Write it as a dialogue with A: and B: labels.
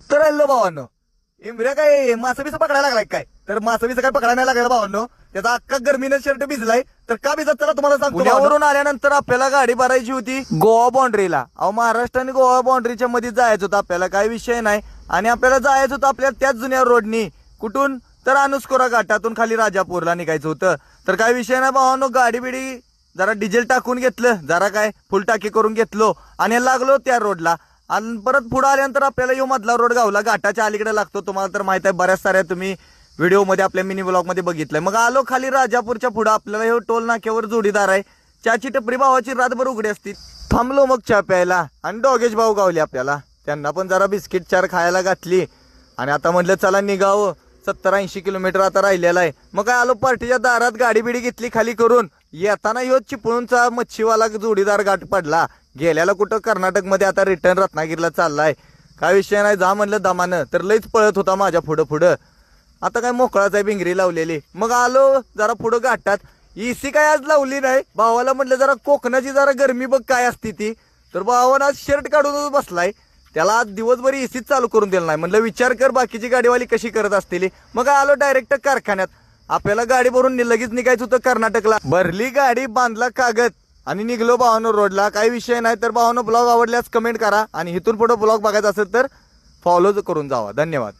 A: तर राहिलं भावांनो, इमऱ्या काय मासं बिसं पकडायला लागलाय काय? तर मासं बिसं काय पकडायला नाही लागलं भावांनो. त्याचा अख्खा गरमीनं शर्ट भिजलाय. तर का भिजत चला तुम्हाला सांगतो. पुण्यावरून आल्यानंतर आपल्याला गाडी भरायची होती गोवा बाउंड्रीला. अहो, महाराष्ट्र आणि गोवा बाउंड्रीच्या मध्ये जायचं होतं आपल्याला, काही विषय नाही. आणि आपल्याला जायचं होतं आपल्याला त्याच जुन्या रोडनी. कुठून? तर अनुस्कोरा घाटातून खाली राजापूरला निघायचं होतं. तर काही विषय नाही भावांनो, गाडी बिडी जरा डिझेल टाकून घेतलं, जरा काय फुल टाकी करून घेतलो आणि लागलो त्या रोडला. आणि परत पुढे आल्यानंतर आपल्याला यो मधला रोड गावला, घाटाच्या अलीकडे लागतो. तुम्हाला तर माहित आहे, बऱ्याच साऱ्या तुम्ही व्हिडिओ मध्ये आपल्या मिनी ब्लॉग मध्ये बघितलंय. मग आलो खाली राजापूरच्या पुढे. आपल्याला हे टोल नाक्यावर जोडीदार आहे. चहाची टपरी भावाची रातभर उघडी असती. थांबलो मग चहा प्यायला आणि डोगेश भाऊ गावले आपल्याला. त्यांना पण जरा बिस्किट चार खायला घातली आणि आता म्हटलं चला निघावं. 70-80 किलोमीटर आता राहिलेला आहे. मग काय आलो पार्टीच्या दारात, गाडी बिडी घेतली खाली करून. येताना ह्यो चिपळूणचा मच्छीवाला जोडीदार गाठ पडला. गेल्याला कुठं कर्नाटक मध्ये, आता रिटर्न रत्नागिरीला चाललाय. काय विषय नाही, जा म्हणलं दमानं. तर लईच पळत होता माझ्या पुढं. आता काय मोकळाच आहे, भिंगरी लावलेली. मग आलो जरा पुढं घाटात. इसी काय आज लावली नाही. भावाला म्हटलं जरा कोकणाची जरा गरमी बघ काय असती ती. तर भावानं आज शर्ट काढूनच बसलाय. त्याला आज दिवसभर एसीच चालू करून दिलं नाही. म्हटलं विचार कर बाकीची गाडीवाली कशी करत असतील. मग आलो डायरेक्ट कारखान्यात. आपल्याला गाडी भरून लगेच निघायचं होतं कर्नाटकला. भरली गाडी, बांधला कागद आणि निघलो भावानो रोडला. काही विषय नाही. तर भावानो, ब्लॉग आवडल्यास कमेंट करा आणि इथून पुढे ब्लॉग बघायचा असेल तर फॉलो करून जावा. धन्यवाद.